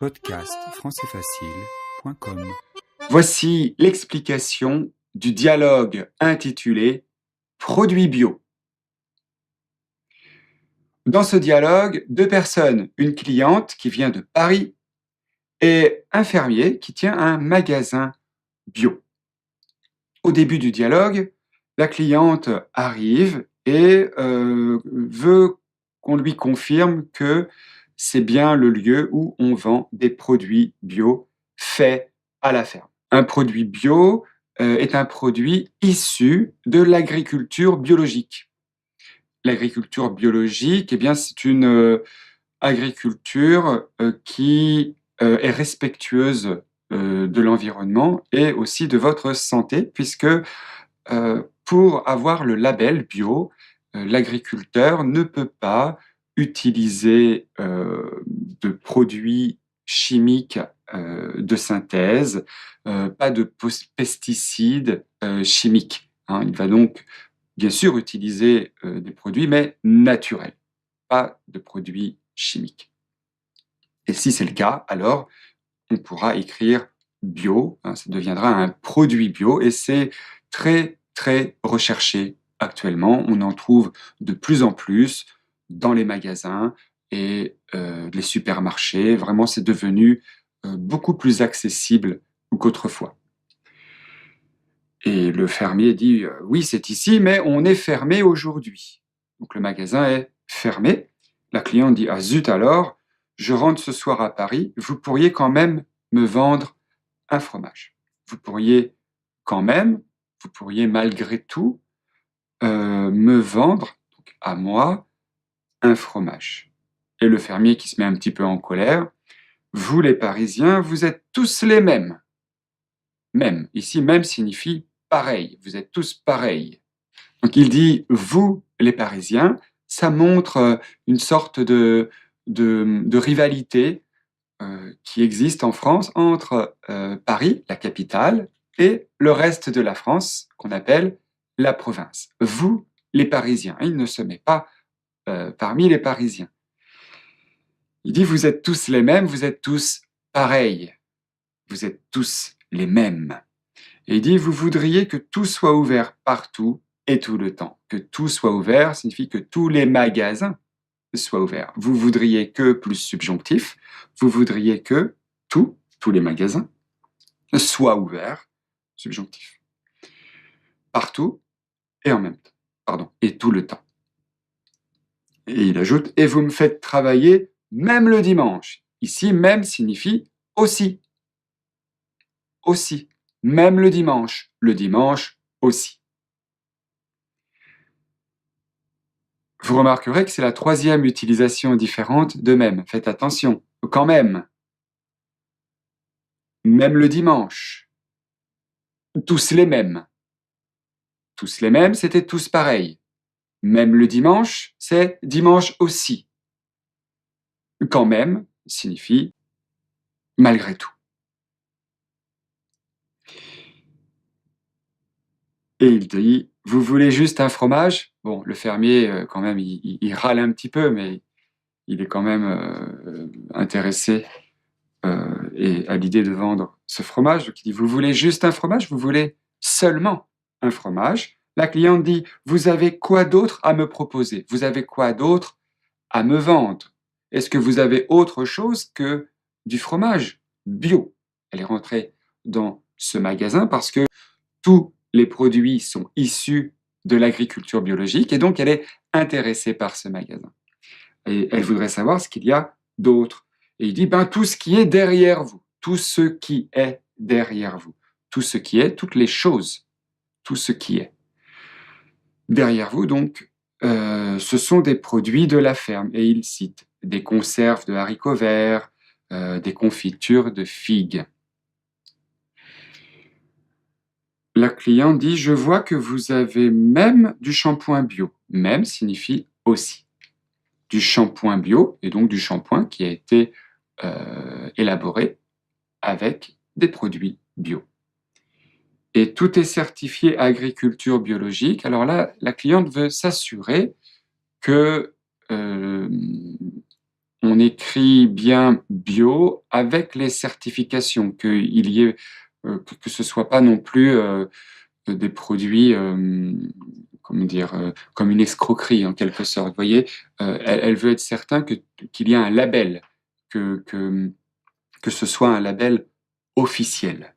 Podcast françaisfacile.com. Voici l'explication du dialogue intitulé « Produits bio ». Dans ce dialogue, deux personnes, une cliente qui vient de Paris et un fermier qui tient un magasin bio. Au début du dialogue, la cliente arrive et veut qu'on lui confirme que c'est bien le lieu où on vend des produits bio faits à la ferme. Un produit bio est un produit issu de l'agriculture biologique. L'agriculture biologique, eh bien, c'est une agriculture qui est respectueuse de l'environnement et aussi de votre santé, puisque pour avoir le label bio, l'agriculteur ne peut pas utiliser de produits chimiques de synthèse, pas de pesticides chimiques. Il va donc bien sûr utiliser des produits, mais naturels, pas de produits chimiques. Et si c'est le cas, alors on pourra écrire bio, ça deviendra un produit bio, et c'est très recherché actuellement. On en trouve de plus en plus dans les magasins et les supermarchés. Vraiment, c'est devenu beaucoup plus accessible qu'autrefois. Et le fermier dit « Oui, c'est ici, mais on est fermé aujourd'hui. » Donc le magasin est fermé. La cliente dit « Ah zut alors, je rentre ce soir à Paris, vous pourriez quand même me vendre un fromage. Vous pourriez quand même, vous pourriez malgré tout me vendre, donc à moi, un fromage. » Et le fermier qui se met un petit peu en colère, « Vous les Parisiens, vous êtes tous les mêmes. » Même, ici, même signifie pareil, vous êtes tous pareils. Donc il dit « vous, les Parisiens », ça montre une sorte de rivalité qui existe en France entre Paris, la capitale, et le reste de la France, qu'on appelle la province. Vous, les Parisiens. Il ne se met pas parmi les Parisiens. Il dit « vous êtes tous les mêmes, vous êtes tous pareils. Vous êtes tous les mêmes. » Et il dit « vous voudriez que tout soit ouvert partout et tout le temps. » Que tout soit ouvert signifie que tous les magasins soient ouverts. Vous voudriez que, plus subjonctif, vous voudriez que tous les magasins soient ouverts, subjonctif. Partout et en même temps. Pardon, et tout le temps. Et il ajoute « et vous me faites travailler même le dimanche. » Ici, même signifie aussi. Aussi. Même le dimanche aussi. Vous remarquerez que c'est la troisième utilisation différente de même. Faites attention. Quand même. Même le dimanche. Tous les mêmes. Tous les mêmes, c'était tous pareils. Même le dimanche, c'est dimanche aussi. Quand même signifie malgré tout. Et il dit « vous voulez juste un fromage ?» Bon, le fermier, quand même, il râle un petit peu, mais il est quand même intéressé et à l'idée de vendre ce fromage. Donc il dit « vous voulez juste un fromage ? Vous voulez seulement un fromage ?» La cliente dit « vous avez quoi d'autre à me proposer ? Vous avez quoi d'autre à me vendre ? Est-ce que vous avez autre chose que du fromage bio ?» Elle est rentrée dans ce magasin parce que tous les produits sont issus de l'agriculture biologique et donc elle est intéressée par ce magasin. Et elle voudrait savoir ce qu'il y a d'autre. Et il dit, tout ce qui est derrière vous, tout ce qui est derrière vous, tout ce qui est, toutes les choses, tout ce qui est. Derrière vous, donc, ce sont des produits de la ferme. Et il cite des conserves de haricots verts, des confitures de figues. La cliente dit « Je vois que vous avez même du shampoing bio. » Même signifie aussi. Du shampoing bio, et donc du shampoing qui a été élaboré avec des produits bio. Et tout est certifié agriculture biologique. Alors là, la cliente veut s'assurer que on écrit bien bio avec les certifications, qu'il y ait, que ce soit pas non plus des produits, comment dire, comme une escroquerie en quelque sorte. Vous voyez, elle veut être certain qu'il y a un label, que ce soit un label officiel.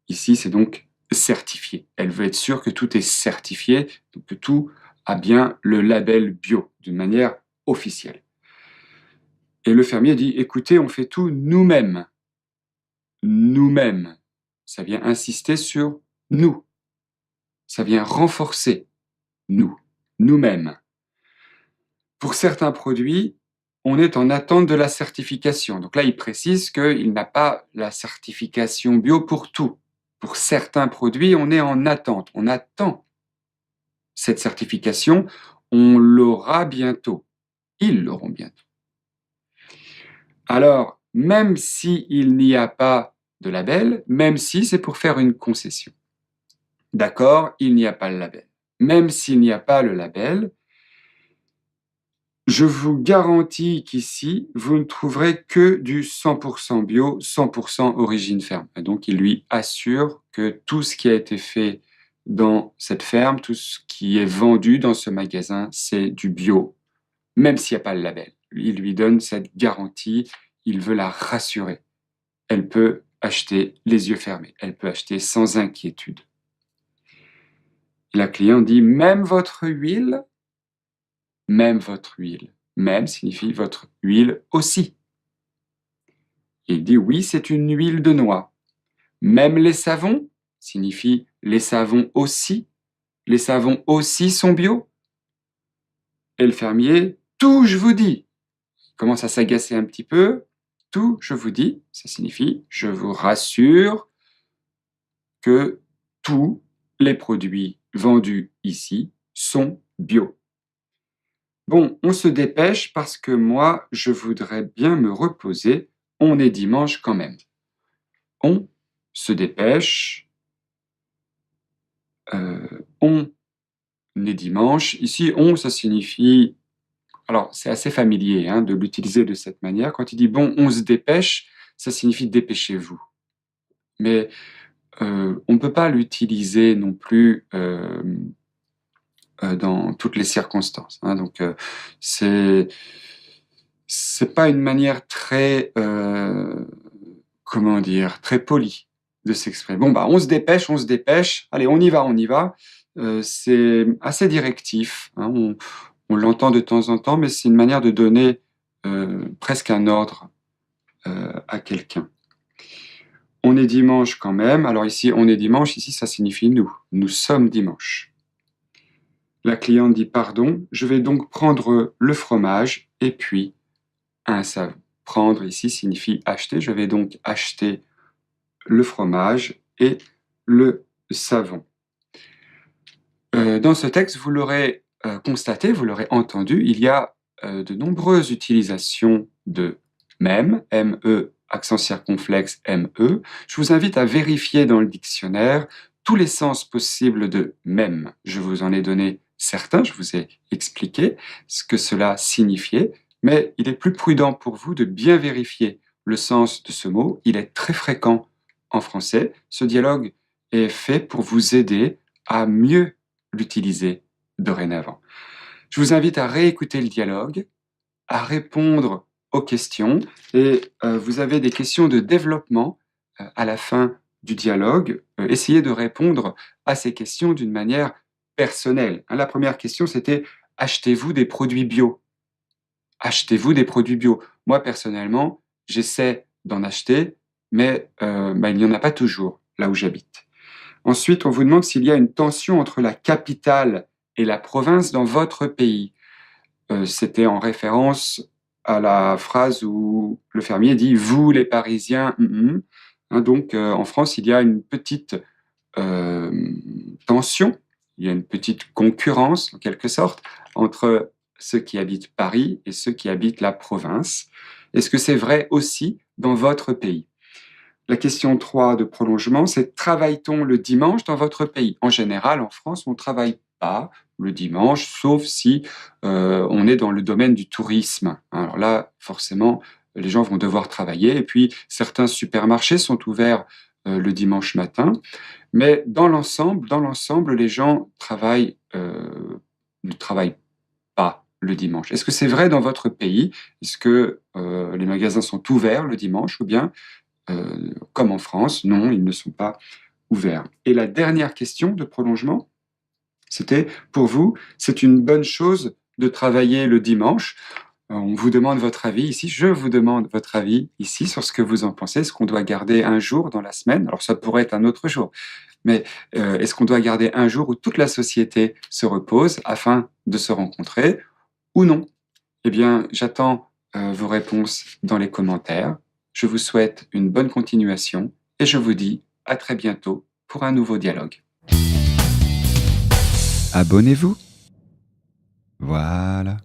Ici, c'est donc certifié. Elle veut être sûre que tout est certifié, donc que tout a bien le label bio, d'une manière officielle. Et le fermier dit, écoutez, on fait tout nous-mêmes. Nous-mêmes. Ça vient insister sur nous. Ça vient renforcer nous, nous-mêmes. Pour certains produits, on est en attente de la certification. Donc là, il précise qu'il n'a pas la certification bio pour tout. Pour certains produits, on est en attente. On attend cette certification. On l'aura bientôt. Ils l'auront bientôt. Alors, même s'il n'y a pas de label, même si c'est pour faire une concession. D'accord, il n'y a pas le label. Même s'il n'y a pas le label, je vous garantis qu'ici, vous ne trouverez que du 100% bio, 100% origine ferme. Et donc, il lui assure que tout ce qui a été fait dans cette ferme, tout ce qui est vendu dans ce magasin, c'est du bio, même s'il n'y a pas le label. Il lui donne cette garantie, il veut la rassurer. Elle peut acheter les yeux fermés, elle peut acheter sans inquiétude. La cliente dit, même votre huile signifie votre huile aussi. Il dit, oui, c'est une huile de noix. Même les savons signifie les savons aussi sont bio. Et le fermier, tout je vous dis, il commence à s'agacer un petit peu. Tout je vous dis, ça signifie je vous rassure que tous les produits vendus ici sont bio. Bon, on se dépêche parce que moi, je voudrais bien me reposer. On est dimanche quand même. On se dépêche. On est dimanche. Ici, on, ça signifie... Alors, c'est assez familier hein, de l'utiliser de cette manière. Quand il dit « bon, on se dépêche », ça signifie « dépêchez-vous ». Mais on ne peut pas l'utiliser non plus dans toutes les circonstances. Hein. Donc, c'est pas une manière très, comment dire, très polie de s'exprimer. Bon, bah, on se dépêche, allez, on y va. C'est assez directif, hein. On l'entend de temps en temps, mais c'est une manière de donner presque un ordre à quelqu'un. On est dimanche quand même. Alors ici, on est dimanche, ici, ça signifie nous. Nous sommes dimanche. La cliente dit pardon, je vais donc prendre le fromage et puis un savon. Prendre ici signifie acheter. Je vais donc acheter le fromage et le savon. Dans ce texte, vous l'aurez constaté, vous l'aurez entendu, il y a de nombreuses utilisations de même, M-E, accent circonflexe, M-E. Je vous invite à vérifier dans le dictionnaire tous les sens possibles de même. Je vous en ai donné certains, je vous ai expliqué ce que cela signifiait, mais il est plus prudent pour vous de bien vérifier le sens de ce mot. Il est très fréquent en français. Ce dialogue est fait pour vous aider à mieux l'utiliser dorénavant. Je vous invite à réécouter le dialogue, à répondre aux questions, et vous avez des questions de développement à la fin du dialogue. Essayez de répondre à ces questions d'une manière personnelle. La première question, c'était « Achetez-vous des produits bio ?» Achetez-vous des produits bio? Moi, personnellement, j'essaie d'en acheter, mais il n'y en a pas toujours là où j'habite. Ensuite, on vous demande s'il y a une tension entre la capitale et la province dans votre pays. C'était en référence à la phrase où le fermier dit « Vous, les Parisiens, donc, en France, il y a une petite tension, il y a une petite concurrence, en quelque sorte, entre ceux qui habitent Paris et ceux qui habitent la province. Est-ce que c'est vrai aussi dans votre pays? La question 3 de prolongement, c'est « Travaille-t-on le dimanche dans votre pays ?» En général, en France, on ne travaille pas le dimanche, sauf si on est dans le domaine du tourisme. Alors là, forcément, les gens vont devoir travailler. Et puis, certains supermarchés sont ouverts le dimanche matin. Mais dans l'ensemble, les gens ne travaillent pas le dimanche. Est-ce que c'est vrai dans votre pays? Est-ce que les magasins sont ouverts le dimanche ou bien, comme en France, non, ils ne sont pas ouverts? Et la dernière question de prolongement, c'était, pour vous, c'est une bonne chose de travailler le dimanche? On vous demande votre avis ici, je vous demande votre avis ici sur ce que vous en pensez. Est-ce qu'on doit garder un jour dans la semaine? Alors ça pourrait être un autre jour, mais est-ce qu'on doit garder un jour où toute la société se repose afin de se rencontrer ou non? Eh bien, j'attends vos réponses dans les commentaires. Je vous souhaite une bonne continuation et je vous dis à très bientôt pour un nouveau dialogue. Abonnez-vous. Voilà.